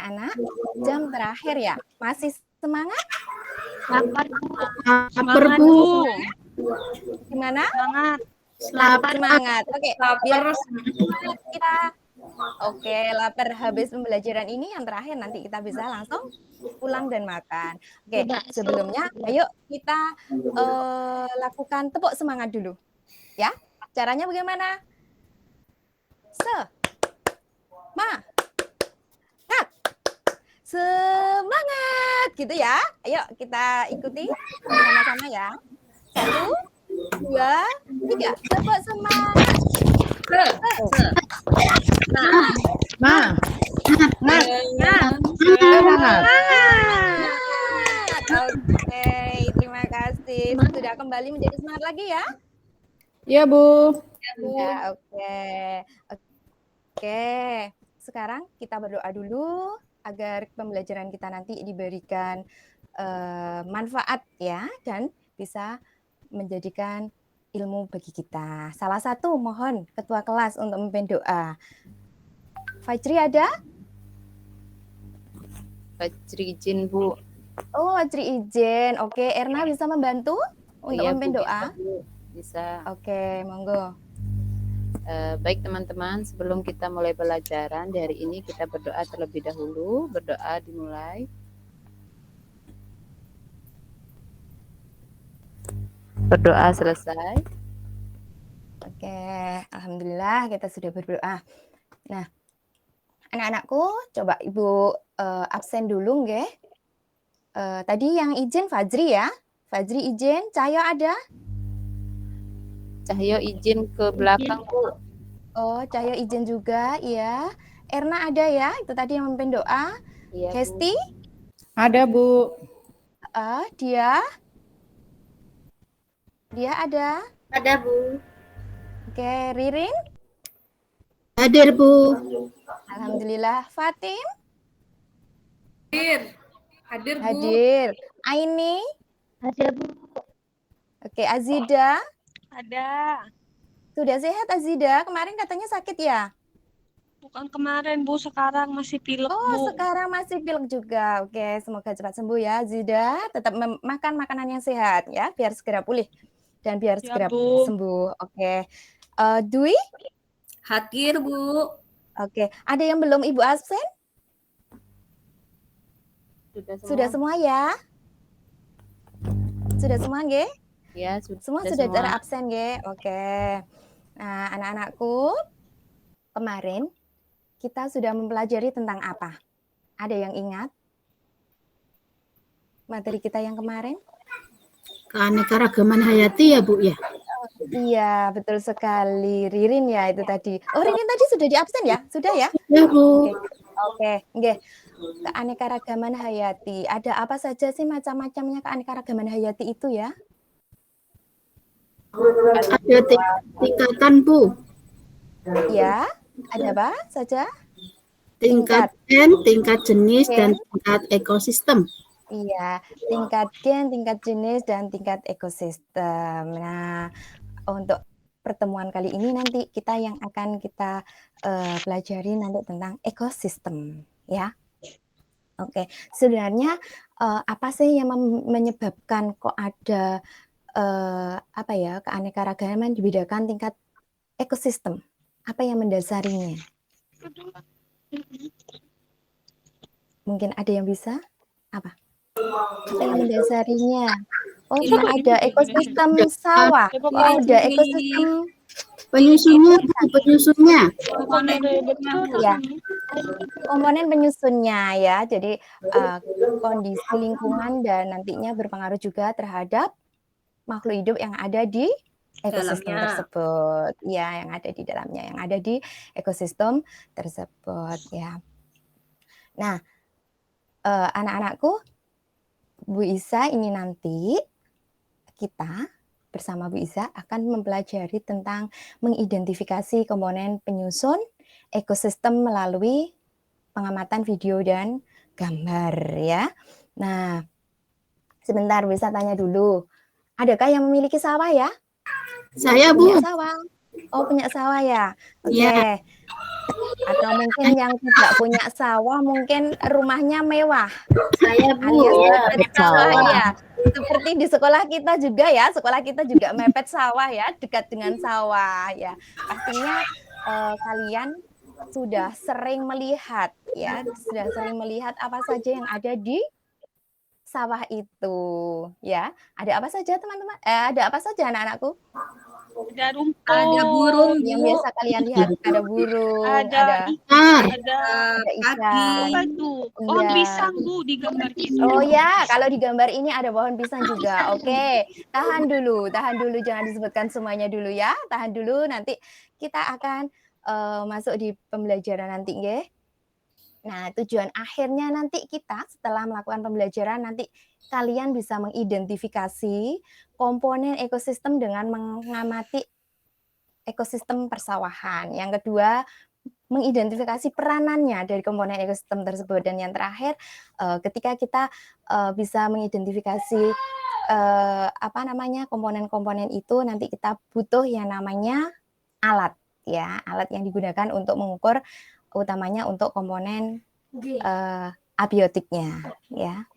anak-anak, jam terakhir ya. Masih semangat? Lapar, Bu. Gimana? Lapar. Semangat. Oke, biar kita lapar habis pembelajaran ini yang terakhir nanti kita bisa langsung pulang dan makan. Oke, sebelumnya ayo kita lakukan tepuk semangat dulu. Ya. Caranya bagaimana? Semangat gitu ya. Ayo kita ikuti sama-sama ya. 1, 2, 3. Tepuk semangat. Oke, terima kasih. Sudah kembali menjadi semangat lagi ya? Iya, Bu. Ya, oke. Sekarang kita berdoa dulu agar pembelajaran kita nanti diberikan manfaat ya dan bisa menjadikan ilmu bagi kita. Salah satu mohon ketua kelas untuk memimpin doa. Fajri ada? Fajri izin, Bu. Oh, Fajri izin. Oke, Erna bisa membantu untuk memimpin doa? Bisa. Oke, monggo. Baik teman-teman, sebelum kita mulai pelajaran di hari ini kita berdoa terlebih dahulu. Berdoa dimulai. Berdoa selesai. Oke, alhamdulillah kita sudah berdoa. Nah, anak-anakku, coba Ibu absen dulu nggih. Tadi yang izin Fajri ya. Fajri izin, Cahyo ada? Cahyo izin ke belakang, Bu. Oh, Cahyo izin juga, iya. Erna ada ya? Itu tadi yang memimpin doa. Iya, Hesti? Bu. Ada, Bu. Dia? Dia ada? Ada, Bu. Oke, Ririn? Hadir, Bu. Alhamdulillah. Fatim? Hadir, Bu. Hadir. Aini? Ada, Bu. Oke, Azida? Ada. Sudah sehat Azida? Kemarin katanya sakit ya? Bukan kemarin, Bu. Sekarang masih pilek, Oh, Bu. sekarang masih pilek juga. Oke, semoga cepat sembuh ya Azida. Tetap makan makanan yang sehat ya, biar segera pulih dan biar Ya, segera Bu. sembuh. Oke. Dwi? Hadir, Bu. Oke, ada yang belum Ibu absen? Sudah semua ya? Sudah semua nggih? Ya, Semua sudah absen nggih? Oke. Nah, anak-anakku, kemarin kita sudah mempelajari tentang apa? Ada yang ingat materi kita yang kemarin? Keanekaragaman hayati ya, Bu ya? Iya, betul sekali. Ririn ya itu tadi. Oh, Ririn tadi sudah di absen ya? Sudah ya? Ya, Bu. Oke. Keanekaragaman hayati. Ada apa saja sih macam-macamnya keanekaragaman hayati itu ya? Ada tingkatan, Bu. Ya, ada apa saja? Tingkat gen, tingkat jenis, dan tingkat ekosistem. Iya, tingkat gen, tingkat jenis, dan tingkat ekosistem. Nah, untuk pertemuan kali ini nanti kita yang akan kita pelajari nanti tentang ekosistem, ya. Oke, sebenarnya apa sih yang menyebabkan kok ada keanekaragaman dibedakan tingkat ekosistem? Apa yang mendasarinya? Mungkin ada yang bisa? Apa yang mendasarinya? Oh, kan ada ekosistem sawah. Oh, ada ekosistem penyusunnya. Ya, komponen penyusunnya ya. Jadi kondisi lingkungan dan nantinya berpengaruh juga terhadap makhluk hidup yang ada di ekosistem tersebut. Ya, yang ada di dalamnya, yang ada di ekosistem tersebut ya. Nah, anak-anakku, Bu Isa ini nanti kita bersama Bu Isa akan mempelajari tentang mengidentifikasi komponen penyusun ekosistem melalui pengamatan video dan gambar ya. Nah, sebentar Bu Isa tanya dulu. Adakah yang memiliki sawah ya? Saya, Bu. Punya sawah. Oh, punya sawah ya? Iya. Oke. Atau mungkin yang tidak punya sawah, mungkin rumahnya mewah, Saya Bu. alias Ya. dekat sawah, iya. Seperti di sekolah kita juga ya, sekolah kita juga mepet sawah ya, dekat dengan sawah ya. Pastinya kalian sudah sering melihat ya, sudah sering melihat apa saja yang ada di sawah itu ya. Ada apa saja teman-teman? Ada apa saja anak-anakku? Ada rumput. Ada burung Yang Bu. biasa kalian lihat, ada burung, Ada ada ikan. Ikan. Ada ikan. apa itu? Pohon Iya. pisang Bu di gambar kita. Oh ya, kalau di gambar ini ada pohon pisang juga. Oke, tahan dulu, jangan disebutkan semuanya dulu ya. Tahan dulu, nanti kita akan masuk di pembelajaran nanti, nggih. Nah, tujuan akhirnya nanti kita setelah melakukan pembelajaran nanti kalian bisa mengidentifikasi komponen ekosistem dengan mengamati ekosistem persawahan. Yang kedua, mengidentifikasi peranannya dari komponen ekosistem tersebut. Dan yang terakhir, ketika kita bisa mengidentifikasi komponen-komponen itu, nanti kita butuh yang namanya alat, ya, alat yang digunakan untuk mengukur, utamanya untuk komponen abiotiknya, ya.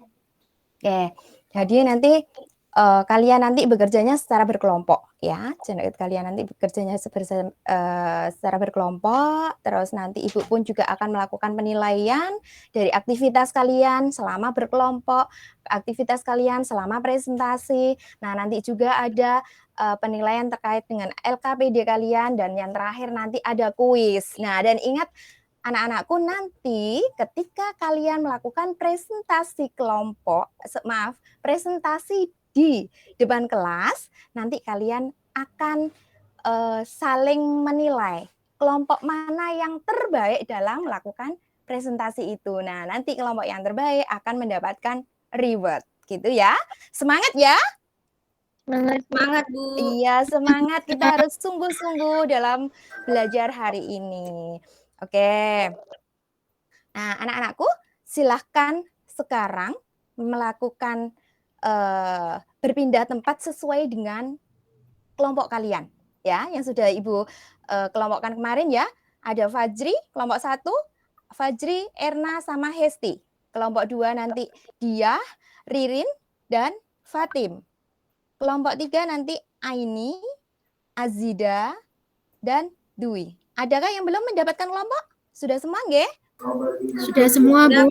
Oke, jadi nanti kalian nanti bekerjanya secara berkelompok ya. Jadi kalian nanti bekerjanya secara berkelompok, terus nanti Ibu pun juga akan melakukan penilaian dari aktivitas kalian selama berkelompok, aktivitas kalian selama presentasi. Nah, nanti juga ada penilaian terkait dengan LKPD kalian, dan yang terakhir nanti ada kuis. Nah, dan ingat anak-anakku, nanti ketika kalian melakukan presentasi kelompok, presentasi di depan kelas, nanti kalian akan saling menilai kelompok mana yang terbaik dalam melakukan presentasi itu. Nah, nanti kelompok yang terbaik akan mendapatkan reward, gitu ya. Semangat ya. Semangat Bu. Iya, semangat. Kita harus sungguh-sungguh dalam belajar hari ini. Oke. Nah, anak-anakku, silahkan sekarang melakukan berpindah tempat sesuai dengan kelompok kalian, ya, yang sudah Ibu kelompokkan kemarin ya. Ada Fajri, kelompok 1, Fajri, Erna, sama Hesti. Kelompok 2 nanti Diah, Ririn, dan Fatim. Kelompok 3 nanti Aini, Azida, dan Dwi. Adakah yang belum mendapatkan kelompok? Sudah semua, nggih? Sudah semua Bu.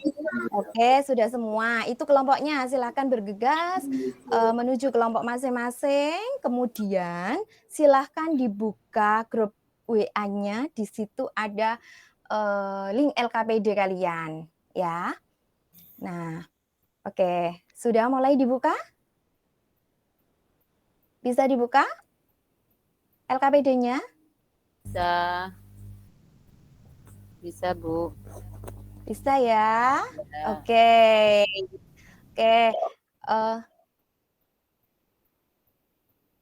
Oke, sudah semua. Itu kelompoknya. Silakan bergegas menuju kelompok masing-masing. Kemudian silakan dibuka grup WA-nya. Di situ ada link LKPD kalian, ya. Nah, oke. Sudah mulai dibuka? Bisa dibuka LKPD-nya? Bisa. Bisa, Bu. Bisa ya? Ya. Oke.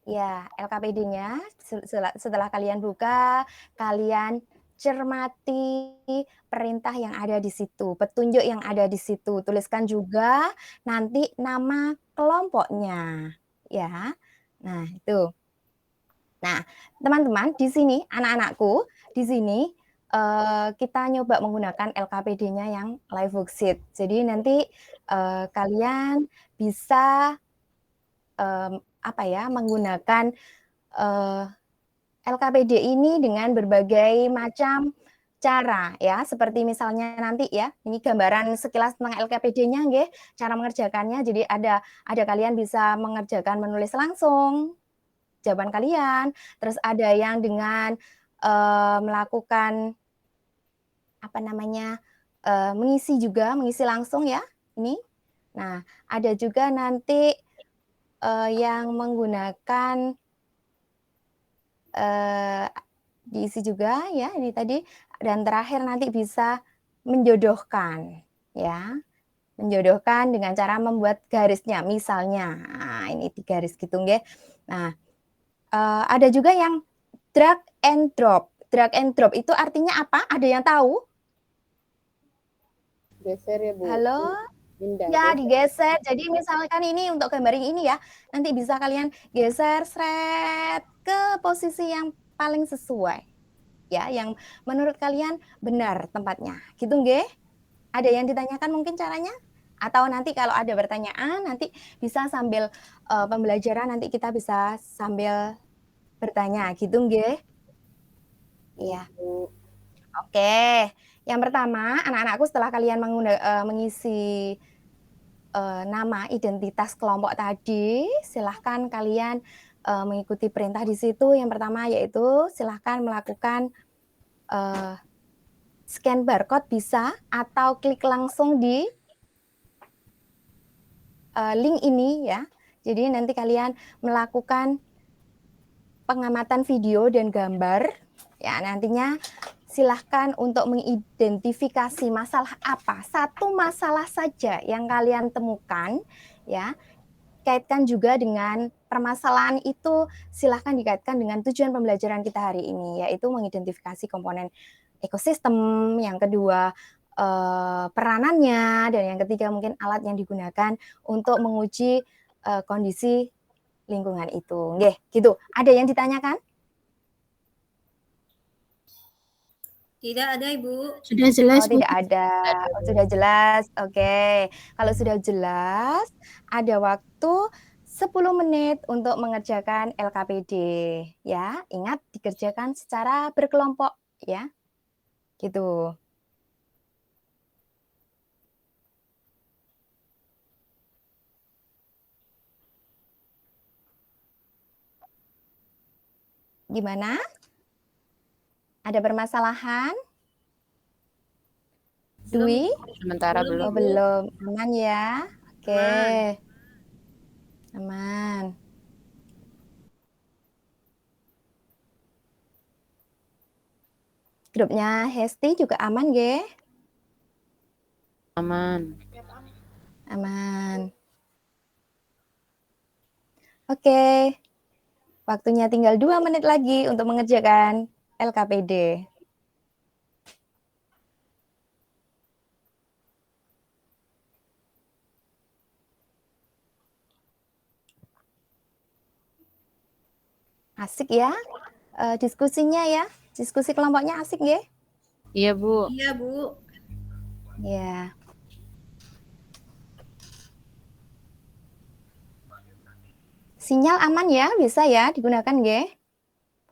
Ya, LKPD-nya setelah kalian buka, kalian cermati perintah yang ada di situ, petunjuk yang ada di situ. Tuliskan juga nanti nama kelompoknya, ya. Nah, itu. Nah, teman-teman, di sini anak-anakku, di sini kita nyoba menggunakan LKPD-nya yang live worksheet. Jadi nanti kalian bisa menggunakan LKPD ini dengan berbagai macam cara ya, seperti misalnya nanti ya, ini gambaran sekilas tentang LKPD-nya nggih, cara mengerjakannya. Jadi ada kalian bisa mengerjakan menulis langsung jawaban kalian, terus ada yang dengan melakukan mengisi langsung ya, ini. Nah, ada juga nanti yang menggunakan diisi juga ya, ini tadi. Dan terakhir nanti bisa menjodohkan ya, menjodohkan dengan cara membuat garisnya misalnya. Nah, ini di garis gitu nggih. Nah, ada juga yang drag and drop. Drag and drop itu artinya apa? Ada yang tahu? Geser ya, Bu. Halo? Pindah. Ya, digeser. Jadi misalkan ini untuk gambar ini ya, nanti bisa kalian geser seret ke posisi yang paling sesuai, ya, yang menurut kalian benar tempatnya, gitu nggih? Ada yang ditanyakan mungkin caranya? Atau nanti kalau ada pertanyaan, nanti bisa sambil, pembelajaran nanti kita bisa sambil bertanya, gitu nggih? Iya. Bu. Oke, yang pertama anak-anakku setelah kalian mengisi, nama identitas kelompok tadi, silahkan kalian, mengikuti perintah di situ. Yang pertama yaitu silahkan melakukan, scan barcode bisa atau klik langsung di link ini ya. Jadi nanti kalian melakukan pengamatan video dan gambar, ya nantinya silahkan untuk mengidentifikasi masalah apa, satu masalah saja yang kalian temukan, ya, kaitkan juga dengan permasalahan itu silahkan dikaitkan dengan tujuan pembelajaran kita hari ini, yaitu mengidentifikasi komponen ekosistem, yang kedua, peranannya, dan yang ketiga mungkin alat yang digunakan untuk menguji, kondisi lingkungan itu. Nggih, gitu. Ada yang ditanyakan? Tidak ada, Ibu. Sudah jelas, Oh, Bu. tidak ada. Oh, sudah jelas. Oke. Kalau sudah jelas, ada waktu 10 menit untuk mengerjakan LKPD, ya. Ingat dikerjakan secara berkelompok, ya. Gitu. Gimana? Ada permasalahan? Dwi? Sementara Oh, belum. belum. Aman ya? Oke. Aman. Grupnya Hesti juga aman, nggih? Aman. Aman. Oke. Waktunya tinggal 2 menit lagi untuk mengerjakan LKPD. Asik ya, diskusinya ya? Diskusi kelompoknya asik nggih? Iya, Bu. Iya, Bu. Iya. Sinyal aman ya? Bisa ya digunakan nggih?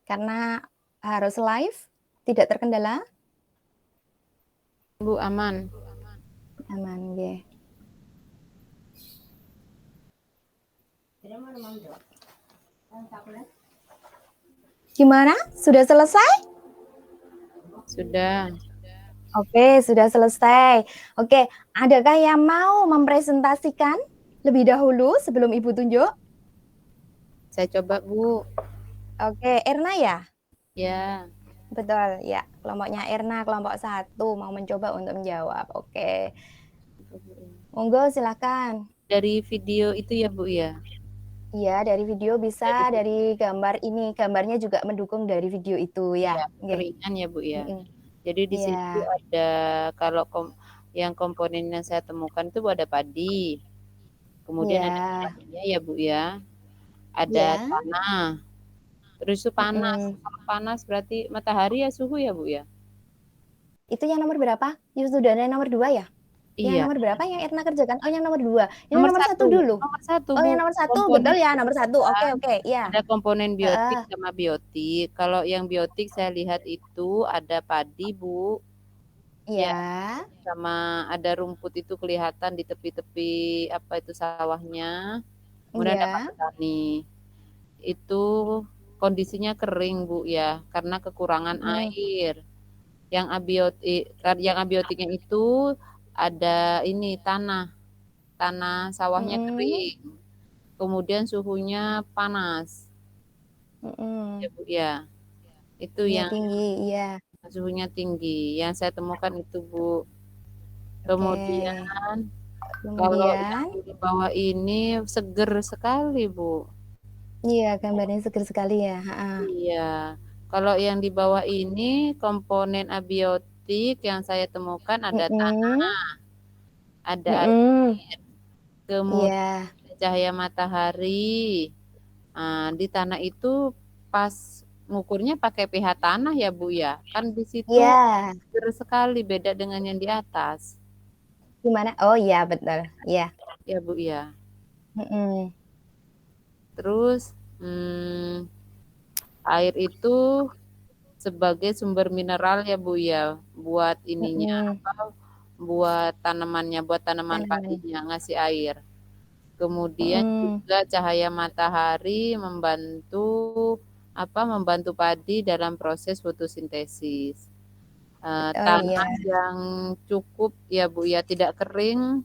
Karena harus live, tidak terkendala? Bu, aman. Aman nggih. Gimana? Sudah selesai? Sudah. Oke, sudah selesai. Oke, adakah yang mau mempresentasikan lebih dahulu sebelum Ibu tunjuk? Saya coba, Bu. Oke, Erna ya? Ya. Betul, ya. Kelompoknya Erna, kelompok 1 mau mencoba untuk menjawab. Oke. Monggo silakan. Dari video itu ya, Bu ya? Iya, dari video bisa, dari gambar ini. Gambarnya juga mendukung dari video itu ya. Iya, Nggih. keringan ya, Bu ya. Mhm. Jadi di situ Iya. ada kalau yang komponen yang saya temukan itu ada padi. Kemudian ada Iya. petaninya ya, Bu ya. Ada Iya. tanah. Terus itu panas. Mhm. Kalau panas berarti matahari ya suhu ya, Bu ya? Itu yang nomor berapa? Itu sudah ada nomor 2 ya? Yang Iya. nomor berapa yang Erna kerjakan? Oh, yang nomor 2. Yang Nomor nomor 1 1. dulu? Nomor 1, Oh, Bu. yang nomor 1, Komponen betul ya, itu nomor 1. Oke, kan oke, iya. ada komponen biotik Heeh. sama biotik. Kalau yang biotik saya lihat itu ada padi, Bu. Ya, Iya. sama ada rumput itu kelihatan di tepi-tepi apa itu sawahnya. Kemudian ada Iya. petani. Itu kondisinya kering, Bu ya, karena kekurangan air. Yang abiotiknya itu ada ini tanah sawahnya kering. Kemudian suhunya panas. Ya, Bu ya. Itu Suhunya yang tinggi, iya. suhunya tinggi. Yang saya temukan itu, Bu. Kemudian Oke. kalau Kemudian? yang di bawah ini seger sekali, Bu. Iya, gambarnya seger sekali ya, heeh. Iya. Kalau yang di bawah ini komponen abiotik yang saya temukan ada tanah, ada air, kemudian Iya. cahaya matahari. Di tanah itu pas ngukurnya pakai pH tanah ya Bu ya. Kan di situ Iya. seger sekali beda dengan yang di atas. Gimana? Oh iya betul. Iya. Ya Bu ya. Mm-mm. Terus air itu sebagai sumber mineral ya Bu ya, buat ininya Mm-mm. apa? Buat tanamannya, buat tanaman Tanaman. padinya ngasih air. Kemudian Mm-mm. juga cahaya matahari membantu padi dalam proses fotosintesis. Oh iya. Tanah yang cukup ya Bu ya, tidak kering,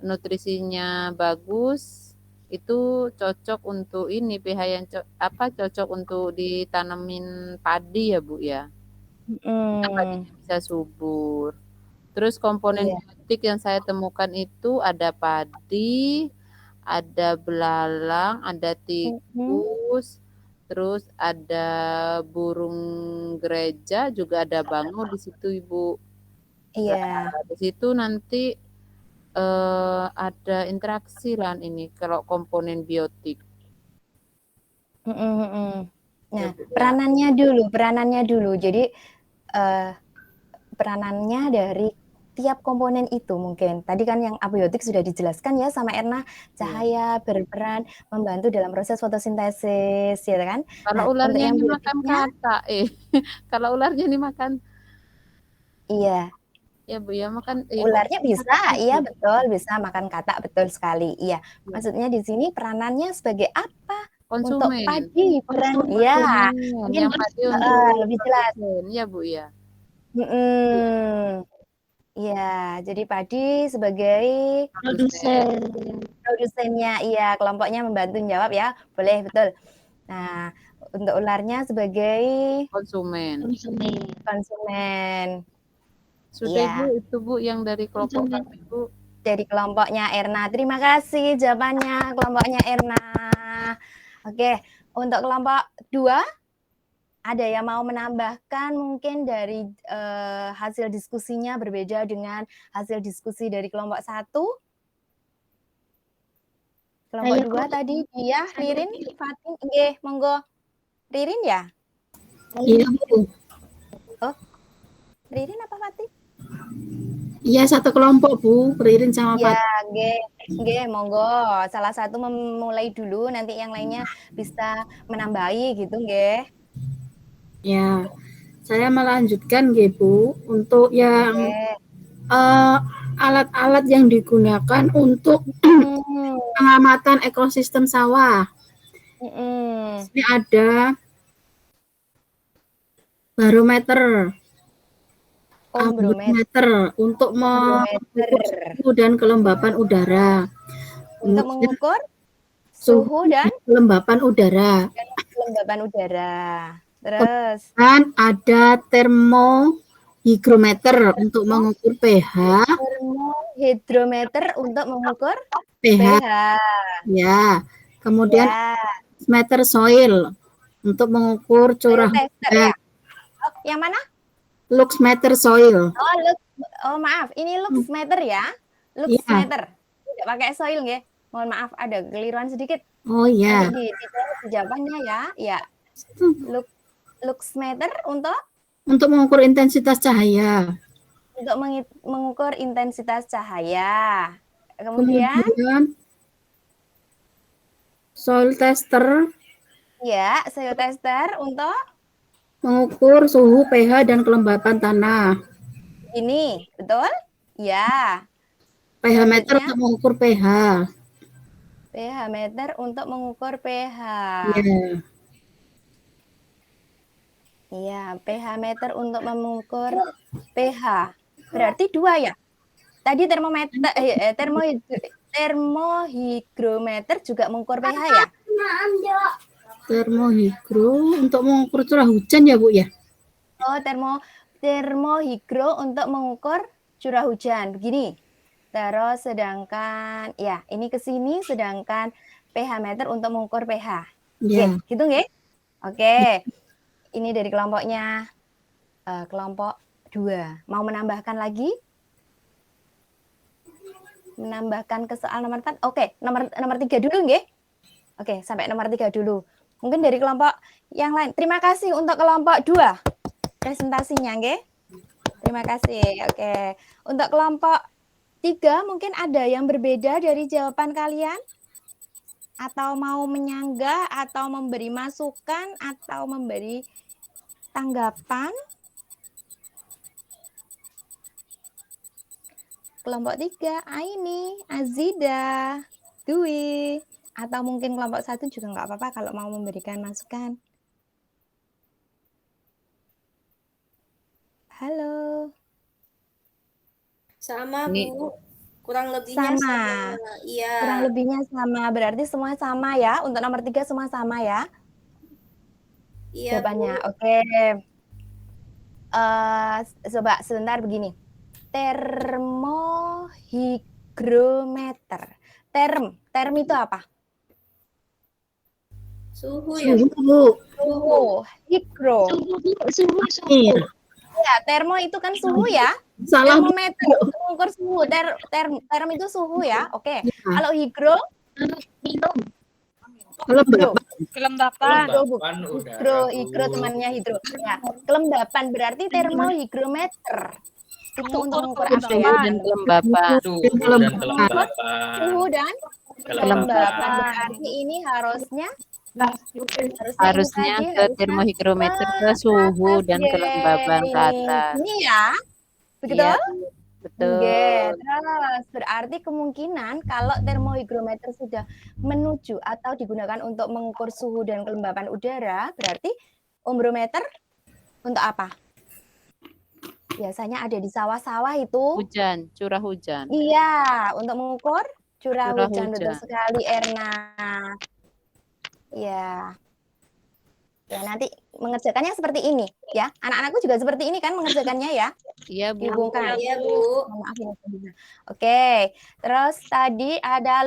nutrisinya bagus, itu cocok untuk ini pH yang cocok untuk ditanemin padi ya Bu ya. Karena Mm-mm. padinya bisa subur. Terus komponen Iya. biotik yang saya temukan itu ada padi, ada belalang, ada Mm-mm. tikus, terus ada burung gereja, juga ada bangau di situ Ibu. Iya. Nah, di situ nanti ada interaksi lah ini kalau komponen biotik Mm-mm, mm-mm. ya Nah, Bu ya. peranannya dulu. Jadi eh, peranannya dari tiap komponen itu mungkin. Tadi kan yang abiotik sudah dijelaskan ya sama Erna, Iya. cahaya berperan membantu dalam proses fotosintesis, ya kan? Kalau Nah, untuk ularnya yang ini makan biotiknya, kata, kalau ularnya ini makan, iya, ya Bu ya makan, ularnya bisa, kata iya Bu. betul, bisa makan katak, betul sekali. Iya, Ya. maksudnya di sini peranannya sebagai apa? Untuk Konsumen, padi, ya, konsumen, mungkin yang padi untuk lebih jelas. produsen, ya Bu ya. Iya, Mm-mm. Iya, jadi padi sebagai produsen, produsennya, iya, kelompoknya membantu jawab ya, boleh, betul. Nah, untuk ularnya sebagai konsumen. konsumen, Sudah Ibu, iya, itu Bu yang dari kelompok kami Bu. dari kelompoknya Erna. Terima kasih jawabannya kelompoknya Erna. Oke, untuk kelompok 2, ada yang mau menambahkan mungkin dari hasil diskusinya berbeda dengan hasil diskusi dari kelompok 1? Kelompok 2 tadi dia, Ririn, Fatin, nggih, monggo. Ririn ya? Iya, Bu. Oh, Ririn apa Fatin? Iya, satu kelompok, Bu. Ririn sama Ya, Fatin. nggih, monggo. Salah satu memulai dulu, nanti yang lainnya bisa menambahi gitu, nggih. Ya, saya melanjutkan, nggih, Bu, untuk yang Nggih. alat-alat yang digunakan untuk Mhm, pengamatan ekosistem sawah. mhm. Ini ada barometer, Ombrometer, barometer untuk mengukur ombrometer. suhu dan kelembapan udara. Untuk Kemudian mengukur suhu suhu dan dan kelembapan udara. kelembapan udara. Terus, Dan ada termohigrometer untuk mengukur pH, termohidrometer untuk mengukur pH pH. ya. Kemudian Ya, meter soil untuk mengukur soil curah tester hujan. ya. Oh, yang mana? Luxmeter soil. Oh maaf, ini luxmeter ya. Iya. Luxmeter. Tidak pakai soil nggih. Mohon maaf ada keliruan sedikit. Oh ya. Nanti di jawabannya ya. Ya. Luxmeter untuk Mengukur intensitas cahaya. mengukur intensitas cahaya. Kemudian soil tester ya, soil tester untuk mengukur suhu, pH dan kelembapan tanah. ini, betul? Ya. pH meter untuk mengukur pH. pH meter untuk mengukur pH. Iya. Iya, pH meter untuk mengukur pH. Berarti 2 ya? Tadi termohigrometer juga mengukur pH ya? Termohigro untuk mengukur curah hujan ya, Bu ya? Oh, termohigro untuk mengukur curah hujan. Begini. Terus sedangkan ya, ini ke sini sedangkan pH meter untuk mengukur pH. Ya. Gitu nggih? Oke. Ini dari kelompoknya kelompok 2. Mau menambahkan lagi? Menambahkan ke soal nomor 4. Oke, nomor 3 dulu nggih. Oke, sampai nomor 3 dulu. Mungkin dari kelompok yang lain. Terima kasih untuk kelompok 2 presentasinya, nggih. Terima kasih. Oke. Untuk kelompok 3 mungkin ada yang berbeda dari jawaban kalian? Atau mau menyanggah, atau memberi masukan, atau memberi tanggapan? Kelompok 3, Aini, Azida, Dwi, atau mungkin kelompok 1 juga nggak apa-apa kalau mau memberikan masukan. Halo. Sama, Ini- Bu. Kurang lebihnya Sama. sama. Iya. Kurang lebihnya sama, berarti semua sama ya. Untuk nomor 3 semua sama ya Iya, jawabannya. Bu. Oke. Coba sebentar begini. Termohigrometer. Term itu apa? Suhu ya. Suhu, Bu. Suhu. Higro. Air. Ya, termo itu kan suhu ya. Salah, Bu. Termometer untuk mengukur suhu. Term itu suhu ya. Oke. Kalau higro, Kalau higro. Kelembapan. Higro temannya hidro. Ya, kelembapan berarti termohigrometer. Itu untuk mengukur apa Suhu ya? dan kelembapan. Suhu dan kelembapan. Berarti ini harusnya Harusnya ini ke termohigrometer ke suhu dan Yeay. kelembaban ke atas. Ini ya. Begitu? Iya, betul. Oke, terus berarti kemungkinan kalau termohigrometer sudah menuju atau digunakan untuk mengukur suhu dan kelembapan udara, berarti ombrometer untuk apa? Biasanya ada di sawah-sawah itu. Hujan, curah hujan. Iya, untuk mengukur curah Curah hujan. Betul hujan. sekali, Erna. Iya. Ya, nanti mengerjakannya seperti ini ya. Anak-anakku juga seperti ini kan mengerjakannya ya. Iya, Bu. Dihubungkan. Iya, Bu. Maaf ini saya bisa. Oke, terus tadi ada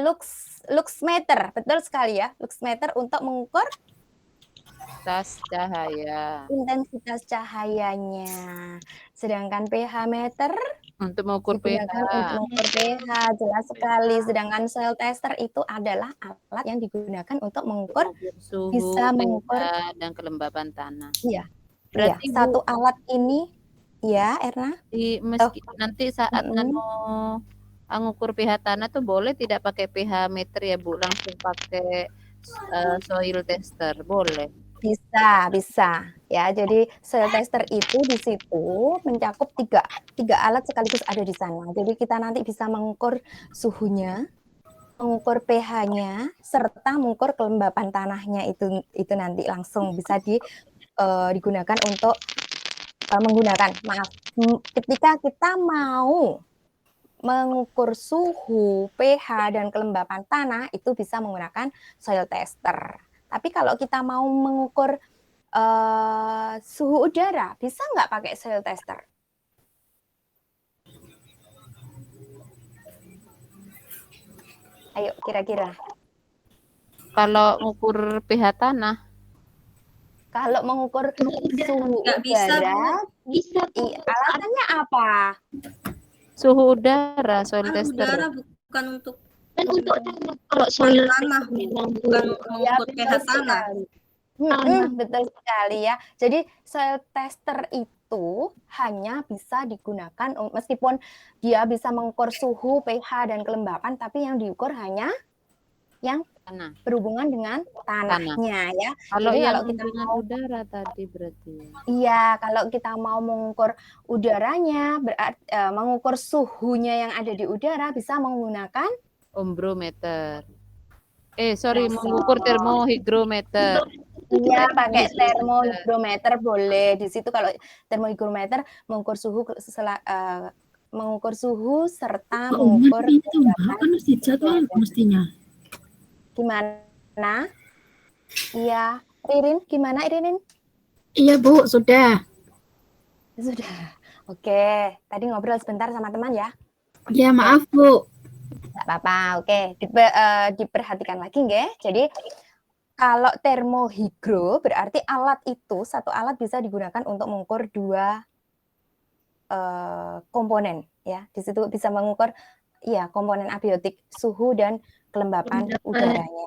luxmeter, betul sekali ya, luxmeter untuk mengukur Tas cahaya. intensitas cahayanya. Sedangkan pH meter Untuk mengukur pH. digunakan untuk mengukur pH, jelas sekali. Sedangkan cell tester itu adalah alat yang digunakan untuk mengukur Suhu, bisa mengukur. pH, dan kelembapan tanah. Iya. Berarti Iya, satu alat ini ya, Erna. meski nanti saat Mm-mm. mengukur pH tanah tuh boleh tidak pakai pH meter ya, Bu, langsung pakai soil tester, boleh. Bisa ya. Jadi soil tester itu di situ mencakup tiga alat sekaligus ada di sana. Jadi kita nanti bisa mengukur suhunya, mengukur pH-nya, serta mengukur kelembapan tanahnya itu nanti langsung bisa digunakan untuk ketika kita mau mengukur suhu, pH, dan kelembapan tanah itu bisa menggunakan soil tester. Tapi kalau kita mau mengukur suhu udara, bisa nggak pakai soil tester? Ayo, kira-kira. Kalau mengukur pH tanah, Kalau mengukur suhu Nggak bisa, udara, alasannya apa? suhu udara, soil Kan tester. udara bukan untuk Kalau soil tanah, bukan mengukur pH tanah. Betul sekali ya. Jadi soil tester itu hanya bisa digunakan meskipun dia bisa mengukur suhu, pH, dan kelembapan, tapi yang diukur hanya yang Tanah. berhubungan dengan tanahnya ya. Kalau Jadi yang kalau kita dengan mau udara tadi berarti. Iya, kalau kita mau mengukur udaranya, berarti mengukur suhunya yang ada di udara bisa menggunakan Ombrometer. Bisa. Mengukur termohigrometer. Iya, pakai termohigrometer boleh. Di situ kalau termohigrometer mengukur suhu mengukur suhu serta mengukur itu kan mesti jadwal mestinya. gimana? Iya, Ririn, gimana Ririn? Iya, Bu, sudah. Sudah. Oke, tadi ngobrol sebentar sama teman ya. Ya, maaf, Bu. Nggak apa-apa, oke. Diperhatikan lagi nggih. Jadi kalau termohigro berarti alat itu, satu alat bisa digunakan untuk mengukur dua komponen ya. Di situ bisa mengukur komponen abiotik, suhu dan kelembapan udaranya.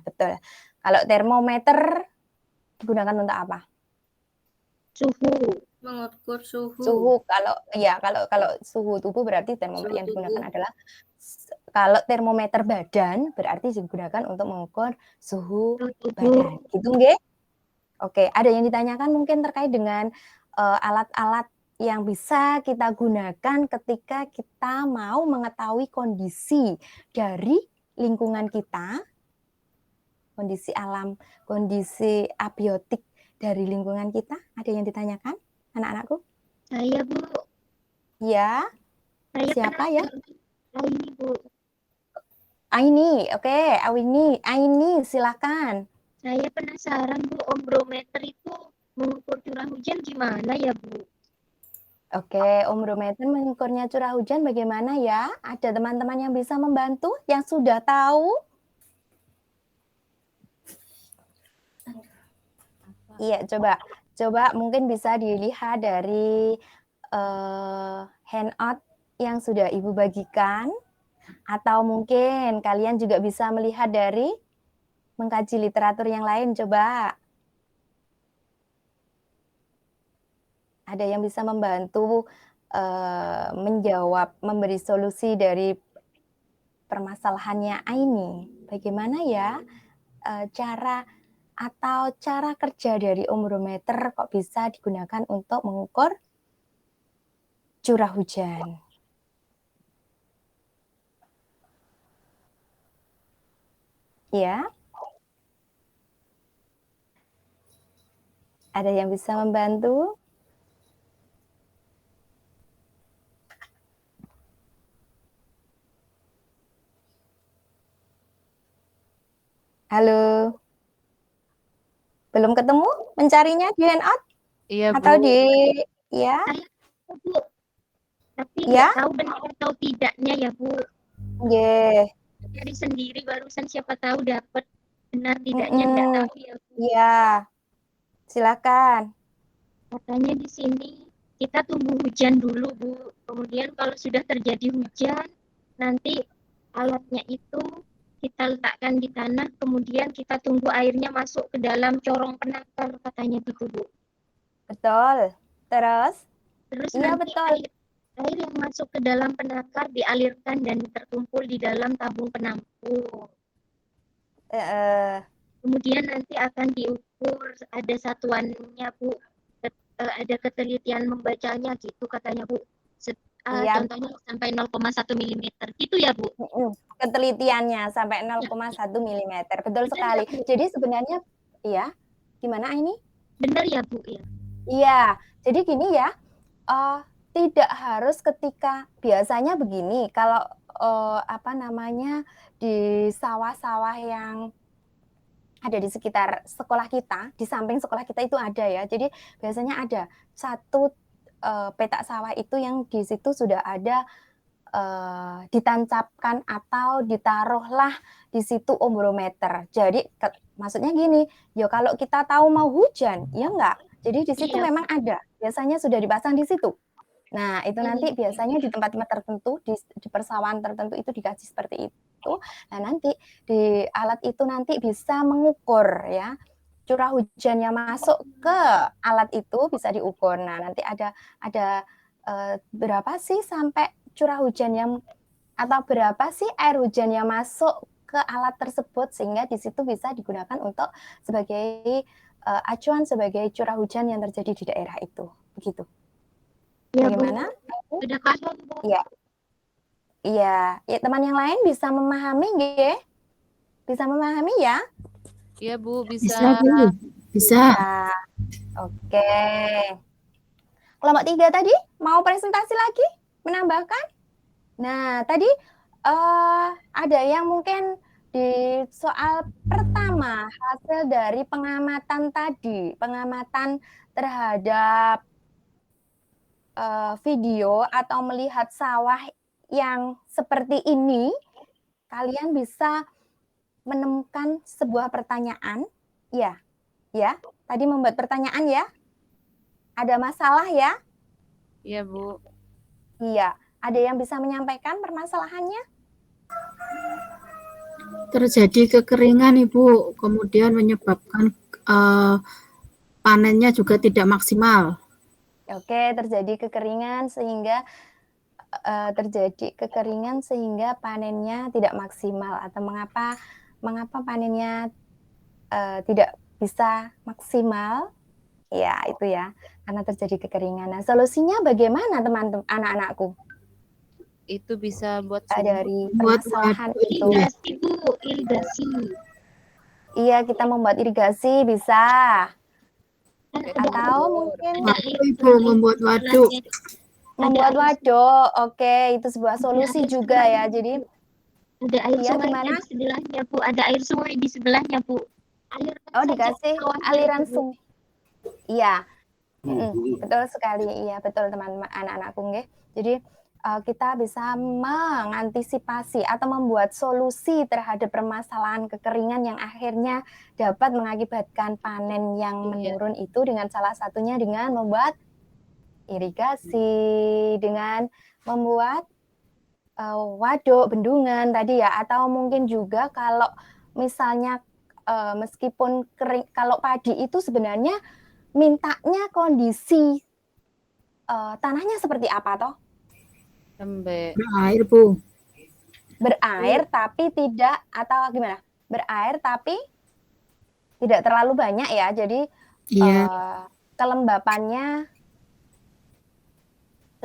Betul. Kalau termometer digunakan untuk apa? Suhu. Mengukur suhu. Suhu. Kalau suhu tubuh berarti termometer Suhu yang digunakan tubuh. adalah kalau termometer badan berarti digunakan untuk mengukur suhu badan. Gitu nggih? Oke, ada yang ditanyakan mungkin terkait dengan alat-alat yang bisa kita gunakan ketika kita mau mengetahui kondisi dari lingkungan kita, kondisi alam, kondisi abiotik dari lingkungan kita. Ada yang ditanyakan, anak-anakku? Saya, Bu. Ya, Saya siapa ya? Aini, Bu. Aini, oke, Aini, silakan. Saya penasaran, Bu, ombrometer itu mengukur curah hujan gimana ya, Bu? Oke, ombrometer mengukurnya curah hujan bagaimana ya? Ada teman-teman yang bisa membantu, yang sudah tahu? Iya, coba mungkin bisa dilihat dari handout yang sudah Ibu bagikan, atau mungkin kalian juga bisa melihat dari mengkaji literatur yang lain, coba. Ada yang bisa membantu menjawab, memberi solusi dari permasalahannya Aini. Bagaimana ya cara kerja dari ombrometer kok bisa digunakan untuk mengukur curah hujan? Ya, ada yang bisa membantu? Halo? Belum ketemu mencarinya di handout? Iya, Bu. Atau di, ya? Bu, tapi Ya? nggak tahu benar atau tidaknya ya, Bu. Yeah. Dari sendiri barusan siapa tahu dapat benar tidaknya nggak tahu ya, Bu. Iya. Silakan. Katanya di sini kita tunggu hujan dulu, Bu. Kemudian kalau sudah terjadi hujan, nanti alatnya itu kita letakkan di tanah, kemudian kita tunggu airnya masuk ke dalam corong penakar, katanya gitu, Bu. Betul. Terus? Terus Iya, nanti betul. air yang masuk ke dalam penakar dialirkan dan terkumpul di dalam tabung penampung. Kemudian nanti akan diukur, ada satuannya, Bu. Ada ketelitian membacanya gitu katanya, Bu. Iya. Contohnya sampai 0,1 mm gitu ya, Bu. Ketelitiannya sampai 0,1 mm. Betul sekali. Jadi sebenarnya, ya, gimana ini? Benar ya, Bu? Ya. Iya. Jadi gini ya, tidak harus ketika biasanya begini. Kalau di sawah-sawah yang ada di sekitar sekolah kita, di samping sekolah kita itu ada ya. Jadi biasanya ada satu petak sawah itu yang di situ sudah ada ditancapkan atau ditaruhlah di situ ombrometer. Jadi maksudnya gini, ya kalau kita tahu mau hujan, ya enggak. Jadi di situ memang ada, biasanya sudah dipasang di situ. Nah, itu nanti biasanya di tempat-tempat tertentu, di persawahan tertentu itu dikasih seperti itu. Nah, nanti di alat itu nanti bisa mengukur ya, curah hujan yang masuk ke alat itu bisa diukur. Nah, nanti ada berapa sih sampai curah hujan yang, atau berapa sih air hujan yang masuk ke alat tersebut, sehingga di situ bisa digunakan untuk sebagai acuan sebagai curah hujan yang terjadi di daerah itu. Begitu. Ya, bagaimana? Bu. Sudah paham, Bu. Iya. Iya, ya, teman yang lain bisa memahami nggih? Bisa memahami ya? Iya, Bu, Bisa, bisa. Bu. Bisa. Nah, oke. Kelompok 3 tadi mau presentasi lagi? Menambahkan? Nah, tadi ada yang mungkin di soal pertama, hasil dari pengamatan tadi, pengamatan terhadap video atau melihat sawah yang seperti ini, kalian bisa menemukan sebuah pertanyaan, ya, tadi membuat pertanyaan ya, ada masalah ya? Iya, Bu. Iya, ada yang bisa menyampaikan permasalahannya? Terjadi kekeringan, Ibu, kemudian menyebabkan panennya juga tidak maksimal. Oke, terjadi kekeringan sehingga panennya tidak maksimal, atau mengapa panennya tidak bisa maksimal? Ya, itu ya, karena terjadi kekeringan. Nah, solusinya bagaimana teman-teman anak-anakku Itu bisa buat sumur. dari Buat permasalahan waduk, itu? Irigasi, Bu, irigasi. Iya, kita membuat irigasi bisa. Ada Atau mungkin waduk, Ibu, membuat waduk. membuat waduk. Oke, itu sebuah solusi juga ya. Jadi ada air iya, sungai gimana? di sebelahnya, Bu. Ada air sungai di sebelahnya, Bu. Alirkan Oh, saja dikasih bawahnya aliran itu, Bu. sungai. Iya, betul sekali. Iya, betul teman-teman anak-anakku nggih. Jadi kita bisa mengantisipasi atau membuat solusi terhadap permasalahan kekeringan yang akhirnya dapat mengakibatkan panen yang menurun itu dengan salah satunya dengan membuat irigasi, dengan membuat waduk, bendungan tadi ya, atau mungkin juga kalau misalnya meskipun kering, kalau padi itu sebenarnya mintanya kondisi tanahnya seperti apa toh? Lembek. Berair, Bu. Berair tapi tidak, atau gimana? Berair tapi tidak terlalu banyak ya. Jadi Iya. kelembapannya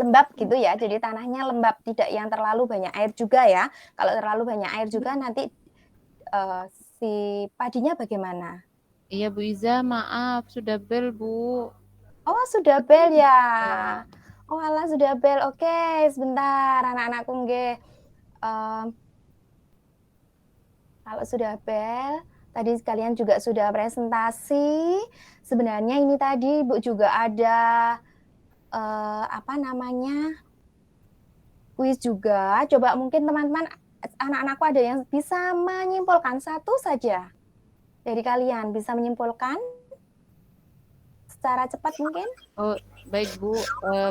lembab gitu ya. Jadi tanahnya lembab, tidak yang terlalu banyak air juga ya. Kalau terlalu banyak air juga nanti si padinya bagaimana? Iya Bu Iza, maaf sudah bel Bu. Oh, sudah bel ya. Oh alah, sudah bel. Oke, sebentar anak-anakku nggih. Kalau sudah bel, tadi kalian juga sudah presentasi. Sebenarnya ini tadi Bu juga ada apa namanya? Kuis juga. Coba mungkin teman-teman anak-anakku ada yang bisa menyimpulkan satu saja dari kalian, bisa menyimpulkan secara cepat mungkin? Oh, baik Bu,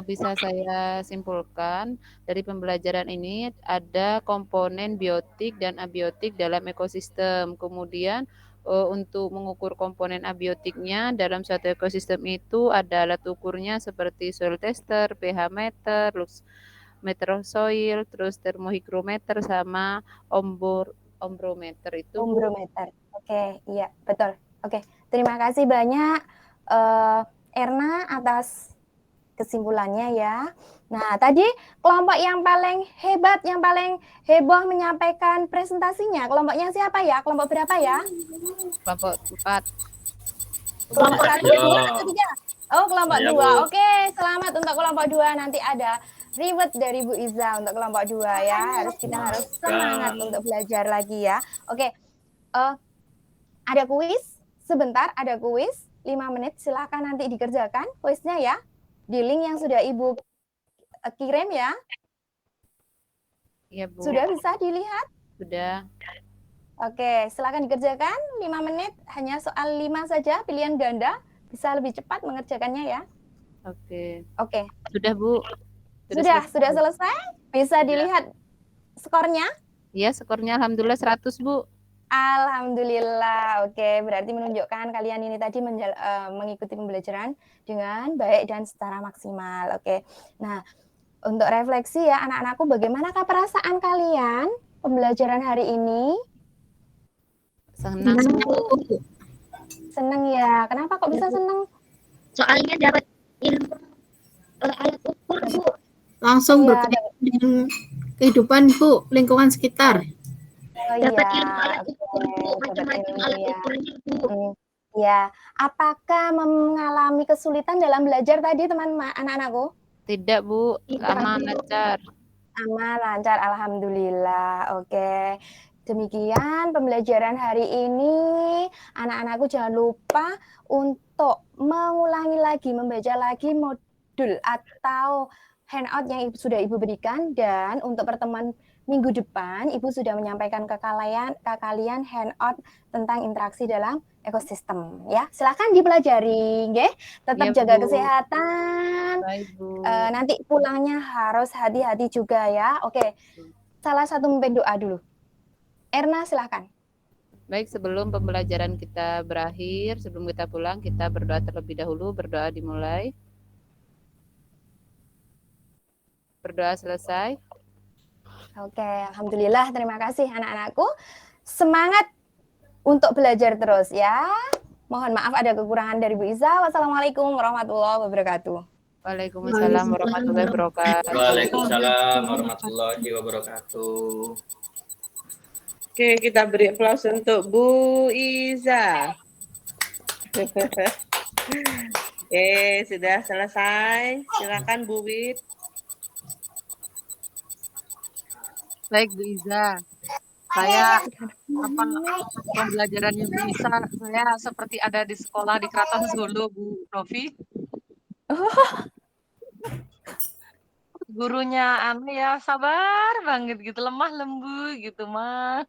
bisa saya simpulkan dari pembelajaran ini ada komponen biotik dan abiotik dalam ekosistem. Kemudian untuk mengukur komponen abiotiknya dalam suatu ekosistem itu ada alat ukurnya seperti soil tester, pH meter, meter soil, terus termohikrometer sama ombrometer itu Bu. Ombrometer. Oke, iya, betul. Oke, terima kasih banyak Erna atas kesimpulannya ya. Nah, tadi kelompok yang paling hebat, yang paling heboh menyampaikan presentasinya, kelompoknya siapa ya? Kelompok berapa ya? Kelompok 4. Kelompok 1, 2, atau 3? Oh, kelompok 2. Oke, selamat untuk kelompok 2. Nanti ada reward dari Bu Iza untuk kelompok 2 ya. Kita harus semangat untuk belajar lagi ya. Oke, ada kuis sebentar, ada kuis 5 menit, silahkan nanti dikerjakan kuisnya ya, di link yang sudah Ibu kirim ya. Iya Bu. Sudah bisa dilihat? Sudah. Oke, silahkan dikerjakan 5 menit, hanya soal 5 saja, pilihan ganda, bisa lebih cepat mengerjakannya ya. Oke. Oke. Sudah Bu. Sudah selesai? Bisa dilihat skornya? Iya, skornya alhamdulillah 100 Bu. Alhamdulillah. Oke, berarti menunjukkan kalian ini tadi mengikuti pembelajaran dengan baik dan secara maksimal. Oke. Nah, untuk refleksi ya anak-anakku, bagaimanakah perasaan kalian pembelajaran hari ini? Senang. Senang ya. Kenapa kok bisa senang? Soalnya dapat ilmu alat ukur, Bu. Langsung Iya, berkaitan dengan kehidupan Bu, lingkungan sekitar. Oh Dapat iya, ilmu alat ukur, Bu. oke, dapat Macam-macam ilmu alat ya. ukurnya, Bu. Ya, apakah mengalami kesulitan dalam belajar tadi teman-teman anak-anakku? Tidak Bu, aman lancar. Aman lancar, alhamdulillah. Oke. Demikian pembelajaran hari ini. Anak-anakku jangan lupa untuk mengulangi lagi, membaca lagi modul atau handout yang sudah Ibu berikan, dan untuk pertemuan minggu depan Ibu sudah menyampaikan ke kalian handout tentang interaksi dalam ekosistem ya. Silakan dipelajari, nggih. Tetap Ya, jaga Bu. kesehatan. Baik Bu. Nanti pulangnya harus hati-hati juga ya. Oke. Salah satu memimpin doa dulu. Erna silakan. Baik, sebelum pembelajaran kita berakhir, sebelum kita pulang, kita berdoa terlebih dahulu. Berdoa dimulai. Berdoa selesai. Oke, alhamdulillah, terima kasih anak-anakku. Semangat untuk belajar terus ya. Mohon maaf ada kekurangan dari Bu Iza. Wassalamualaikum warahmatullahi wabarakatuh. Waalaikumsalam warahmatullahi wabarakatuh. Waalaikumsalam warahmatullahi wabarakatuh. Oke, kita beri aplaus untuk Bu Iza. Oke, sudah selesai. Silakan Bu Wit. Baik Bu Iza, saya pembelajarannya Bu Iza, saya seperti ada di sekolah di Keraton Solo Bu Novi. Gurunya ya sabar banget gitu, lemah lembu gitu mah.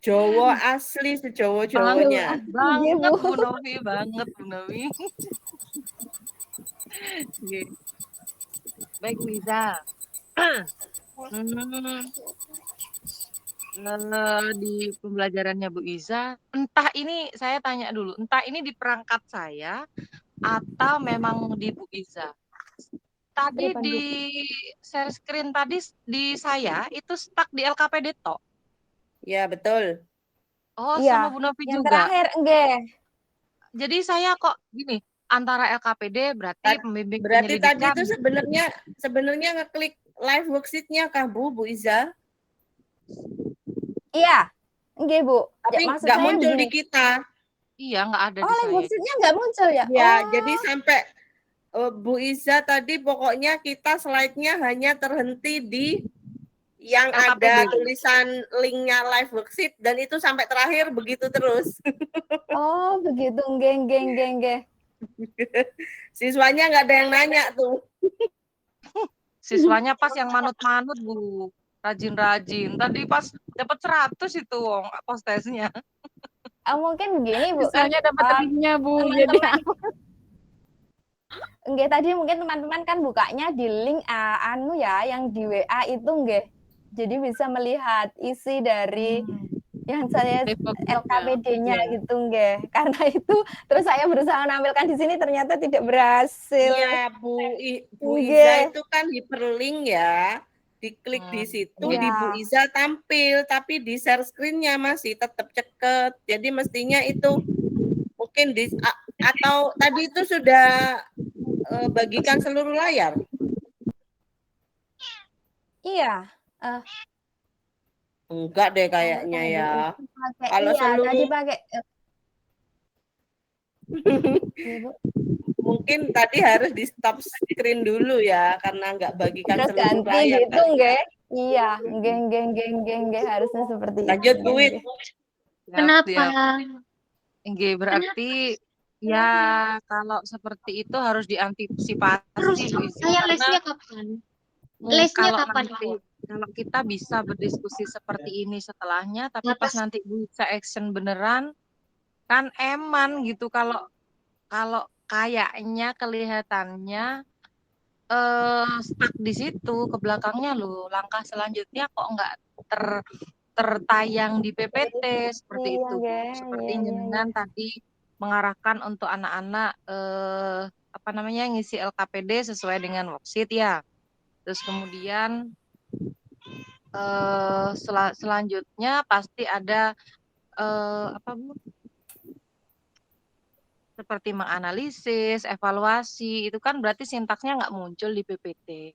Jawa asli sejawa-jawanya. Banget Bu Novi, banget Bu Novi. Baik Bu Iza. Di pembelajarannya Bu Iza, entah ini saya tanya dulu, entah ini di perangkat saya atau memang di Bu Iza. Tadi di share screen tadi di saya itu stuck di LKPD toh. Ya, betul. Oh, Iya, sama Bu Novi yang juga. terakhir enggak. Jadi saya kok gini, antara LKPD berarti pembimbing Berarti tadi penyelidikan. itu sebenarnya ngeklik live worksheet-nya kah Bu Iza? Iya, enggak Bu. Tapi Maksud nggak saya muncul begini. di kita. Iya, nggak ada Oh, di live saya. worksheet-nya nggak muncul ya? Ya, Oh. jadi sampai Bu Iza tadi pokoknya kita slide-nya hanya terhenti di yang LKPD. ada tulisan linknya live worksheet dan itu sampai terakhir begitu terus. Oh, begitu. Enggak. Siswanya nggak ada yang nanya tuh. Siswanya pas yang manut-manut Bu, rajin-rajin. Tadi pas dapat 100 itu postesnya. Mungkin begini Bu, Siswanya dapat lebihnya Bu. Jadi enggak, tadi mungkin teman-teman kan bukanya di link yang di WA itu enggak. Jadi bisa melihat isi dari yang saya LKPD-nya gitu enggak. Karena itu terus saya berusaha menampilkan di sini ternyata tidak berhasil. Iya, Bu Iza itu kan hyperlink ya. Diklik di situ di Bu Iza tampil, tapi di share screen-nya masih tetap ceket. Jadi mestinya itu mungkin atau tadi itu sudah bagikan seluruh layar. Iya. Enggak deh kayaknya ya. Kalau seluruh tadi pakai mungkin tadi harus di stop screen dulu ya karena enggak bagikan terus seluruh ganti layar. gitu enggak? Iya, enggak harusnya seperti itu. Lanjut Bu Wit. Kenapa? Enggak, berarti ya kalau seperti itu harus diantisipasi. Terus saya lesnya kapan? Lesnya kapan? Kalau kita bisa berdiskusi seperti ini setelahnya, tapi pas nanti bisa action beneran, kan eman gitu. Kalau kayaknya kelihatannya stuck di situ, ke belakangnya loh. Langkah selanjutnya kok nggak tertayang di PPT seperti itu. Seperti jenengan tadi mengarahkan untuk anak-anak ngisi LKPD sesuai dengan worksheet ya. Terus kemudian selanjutnya pasti ada Bu? Seperti menganalisis, evaluasi, itu kan berarti sintaksnya nggak muncul di PPT.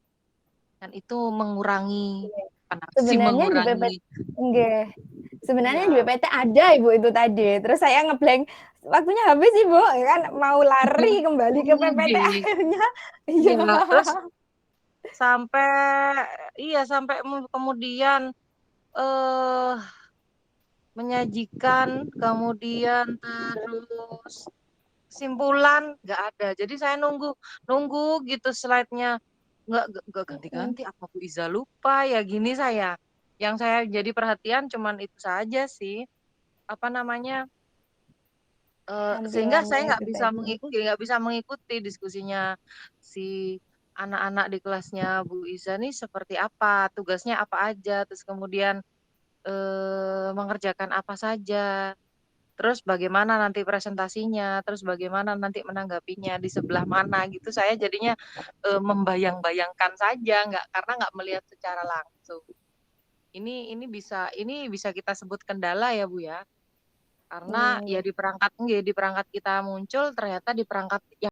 Dan itu mengurangi sebenarnya di PPT enggak. Sebenarnya di PPT ada Ibu itu tadi. Terus saya ngeblank, waktunya habis Ibu, kan mau lari kembali ke PPT akhirnya. Iya. Terus sampai kemudian menyajikan, kemudian terus kesimpulan nggak ada. Jadi saya nunggu gitu slide-nya nggak ganti-ganti. Apa Bu Iza lupa ya gini saya. Yang saya jadi perhatian cuman itu saja sih. Sehingga saya nggak bisa mengikuti diskusinya si anak-anak di kelasnya Bu Iza nih seperti apa, tugasnya apa aja, terus kemudian mengerjakan apa saja, terus bagaimana nanti presentasinya, terus bagaimana nanti menanggapinya, di sebelah mana gitu. Saya jadinya membayang-bayangkan saja, karena nggak melihat secara langsung. Ini bisa kita sebut kendala ya Bu ya, karena ya di perangkat kita muncul, ternyata di perangkat yang